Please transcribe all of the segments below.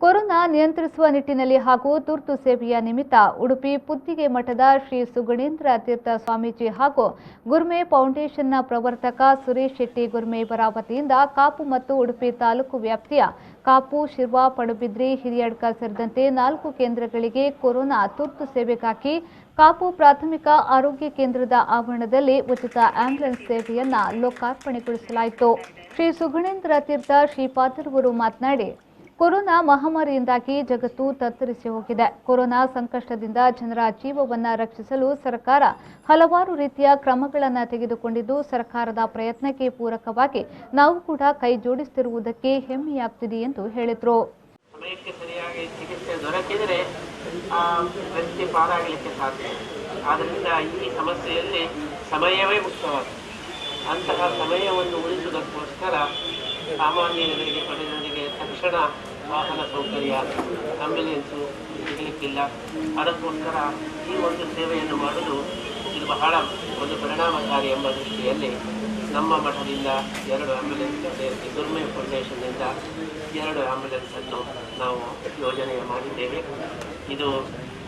Corona ನಿಯಂತ್ರಿಸುವ ನಿಟ್ಟಿನಲ್ಲಿ ಹಾಗೂ ತುರ್ತು ಸೇವೆಯ ನಿಮಿತ್ತ ಉಡುಪಿ ಪುತ್ತಿಗೆ ಮಠದ ಶ್ರೀ ಸುಗುಣೇಂದ್ರ ತೀರ್ಥ ಸ್ವಾಮೀಜಿ ಹಾಗೂ ಗುರ್ಮೆ ಫೌಂಡೇಶನ್ನ ಪ್ರವರ್ತಕ ಸುರೇಶ್ ಶೆಟ್ಟಿ ಗುರ್ಮೆ ಇವರ ವತಿಯಿಂದ ಕಾಪು ಮತ್ತು ಉಡುಪಿ ತಾಲೂಕು ವ್ಯಾಪ್ತಿಯ ಕಾಪು, ಶಿರ್ವ, ಪಡುಬಿದ್ರಿ, ಹಿರಿಯಡ್ಕ ಸೇರಿದಂತೆ 4 ಕೇಂದ್ರಗಳಿಗೆ ಕೊರೋನಾ ತುರ್ತು ಸೇವೆಗಾಗಿ ಕಾಪು ಪ್ರಾಥಮಿಕ ಆರೋಗ್ಯ ಕೇಂದ್ರದ ಆವರಣದಲ್ಲಿ ಉಚಿತ ಆಂಬ್ಯುಲೆನ್ಸ್ ಸೇವೆಯನ್ನು ಲೋಕಾರ್ಪಣೆಗೊಳಿಸಲಾಯಿತು. ಶ್ರೀ ಸುಗುಣೇಂದ್ರ ತೀರ್ಥ ಶ್ರೀಪಾದರವರು ಮಾತನಾಡಿ, ಕೊರೋನಾ ಮಹಾಮಾರಿಯಿಂದಾಗಿ ಜಗತ್ತು ತತ್ತರಿಸಿ ಹೋಗಿದೆ. ಕೊರೋನಾ ಸಂಕಷ್ಟದಿಂದ ಜನರ ಜೀವವನ್ನು ರಕ್ಷಿಸಲು ಸರ್ಕಾರ ಹಲವಾರು ರೀತಿಯ ಕ್ರಮಗಳನ್ನು ತೆಗೆದುಕೊಂಡಿದ್ದು, ಸರ್ಕಾರದ ಪ್ರಯತ್ನಕ್ಕೆ ಪೂರಕವಾಗಿ ನಾವು ಕೂಡ ಕೈ ಜೋಡಿಸುತ್ತಿರುವುದಕ್ಕೆ ಹೆಮ್ಮೆಯಾಗುತ್ತಿದೆ ಎಂದು ಹೇಳಿದರು. ಸಮಯಕ್ಕೆ ಸರಿಯಾಗಿ ಚಿಕಿತ್ಸೆ ದೊರಕಿದರೆ ಆ ವ್ಯಕ್ತಿ ಪಾರಾಗಲಿಕ್ಕೆ ಸಾಧ್ಯ. ಆದ್ದರಿಂದ ಈ ಸಮಸ್ಯೆಯಲ್ಲಿ ಸಮಯವೇ ಮುಖ್ಯವಾಗಿದೆ. ಅಂತಹ ಸಮಯವನ್ನು ಉಳಿಸುವುದಕ್ಕೋಸ್ಕರ ಸಾಮಾನ್ಯ ಜನರಿಗೆ, ಪಡೆದವರಿಗೆ ತಕ್ಷಣ ವಾಹನ ಸೌಕರ್ಯ, ಆಂಬ್ಯುಲೆನ್ಸು ಸಿಗಲಿಕ್ಕಿಲ್ಲ. ಅದಕ್ಕೋಸ್ಕರ ಈ ಒಂದು ಸೇವೆಯನ್ನು ಮಾಡಲು ಇದು ಬಹಳ ಒಂದು ಪರಿಣಾಮಕಾರಿ ಎಂಬ ದೃಷ್ಟಿಯಲ್ಲಿ ನಮ್ಮ ಮಠದಿಂದ 2 ಆಂಬ್ಯುಲೆನ್ಸ್ ಸೇರಿಸಿ ಗುರ್ಮೆ ಫೌಂಡೇಶನ್ನಿಂದ 2 ಆಂಬ್ಯುಲೆನ್ಸನ್ನು ನಾವು ಯೋಜನೆ ಮಾಡಿದ್ದೇವೆ. ಇದು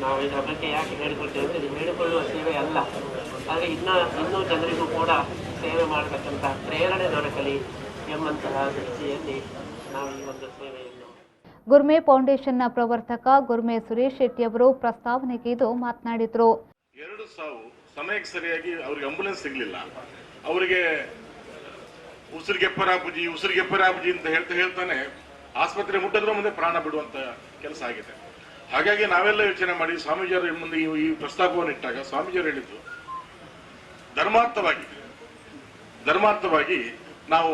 ನಾವು ಇದರ ಬಗ್ಗೆ ಯಾಕೆ ಹೇಳಿಕೊಳ್ತೇವೆ ಅಂದರೆ, ಇದು ಹೇಳಿಕೊಳ್ಳುವ ಸೇವೆ ಅಲ್ಲ, ಆದರೆ ಇನ್ನೂ ಜನರಿಗೂ ಕೂಡ ಸೇವೆ ಮಾಡತಕ್ಕಂತಹ ಪ್ರೇರಣೆ ದೊರಕಲಿ ಎಂಬಂತಹ ದೃಷ್ಟಿಯಲ್ಲಿ ನಾವು ಈ ಒಂದು ಸೇವೆಯನ್ನು. ಗುರ್ಮೆ ಫೌಂಡೇಶನ್ನ ಪ್ರವರ್ತಕ ಗುರ್ಮೆ ಸುರೇಶ್ ಶೆಟ್ಟಿ ಅವರು ಪ್ರಸ್ತಾವನೆಗೆ ಇದು ಮಾತನಾಡಿದರು. 2 ಸಾವು ಸಮಯಕ್ಕೆ ಸರಿಯಾಗಿ ಅವರಿಗೆ ಆಂಬ್ಯುಲೆನ್ಸ್ ಸಿಗಲಿಲ್ಲ. ಅವರಿಗೆ ಉಸಿರಿಗೆ ಪರಾಬುಜಿ ಅಂತ ಹೇಳ್ತಾನೆ ಆಸ್ಪತ್ರೆ ಮುಟ್ಟಿದ್ರೆ ಮುಂದೆ ಪ್ರಾಣ ಬಿಡುವಂತ ಕೆಲಸ ಆಗಿದೆ. ಹಾಗಾಗಿ ನಾವೆಲ್ಲ ಯೋಚನೆ ಮಾಡಿ ಸ್ವಾಮೀಜಿಯವರ ಮುಂದೆ ಈ ಪ್ರಸ್ತಾಪವನ್ನು ಇಟ್ಟಾಗ ಸ್ವಾಮೀಜಿಯವರು ಹೇಳಿದ್ದು, ಧರ್ಮಾರ್ಥವಾಗಿ ನಾವು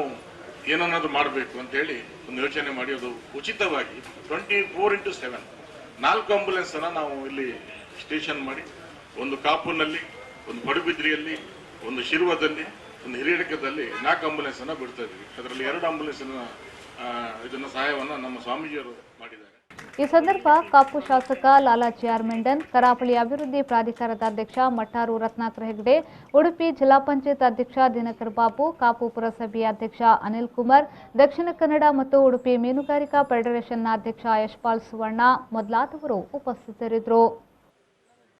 ಏನನ್ನಾದ್ರೂ ಮಾಡಬೇಕು ಅಂತ ಹೇಳಿ ಒಂದು ಯೋಚನೆ ಮಾಡಿ ಅದು ಉಚಿತವಾಗಿ 24x7 4 ಆಂಬ್ಯುಲೆನ್ಸ್ ಅನ್ನ ನಾವು ಇಲ್ಲಿ ಸ್ಟೇಷನ್ ಮಾಡಿ, ಒಂದು ಕಾಪುನಲ್ಲಿ, ಒಂದು ಪಡುಬಿದ್ರಿಯಲ್ಲಿ, ಒಂದು ಶಿರ್ವದಲ್ಲಿ, ಒಂದು ಹಿರಿಯಡಕದಲ್ಲಿ 4 ಆಂಬ್ಯುಲೆನ್ಸ್ ಅನ್ನ ಬಿಡ್ತಾ ಇದ್ವಿ. ಅದರಲ್ಲಿ 2 ಆಂಬ್ಯುಲೆನ್ಸ್ ಇದನ್ನ ಸಹಾಯವನ್ನು ನಮ್ಮ ಸ್ವಾಮೀಜಿಯವರು ಮಾಡಿದ್ದಾರೆ. ಈ ಸಂದರ್ಭ ಕಾಪು ಶಾಸಕ ಲಾಲಾಜಿ ಆರ್ ಮೆಂಡನ್, ಕರಾವಳಿ ಅಭಿವೃದ್ಧಿ ಪ್ರಾಧಿಕಾರದ ಅಧ್ಯಕ್ಷ ಮಟ್ಟಾರು ರತ್ನಾಕರ ಹೆಗಡೆ, ಉಡುಪಿ ಜಿಲ್ಲಾ ಪಂಚಾಯತ್ ಅಧ್ಯಕ್ಷ ದಿನಕರ್ ಬಾಬು, ಕಾಪು ಪುರಸಭೆಯ ಅಧ್ಯಕ್ಷ ಅನಿಲ್ ಕುಮಾರ್, ದಕ್ಷಿಣ ಕನ್ನಡ ಮತ್ತು ಉಡುಪಿ ಮೀನುಗಾರಿಕಾ ಫೆಡರೇಷನ್ನ ಅಧ್ಯಕ್ಷ ಯಶ್ಪಾಲ್ ಸುವರ್ಣ ಮೊದಲಾದವರು ಉಪಸ್ಥಿತರಿದ್ದರು.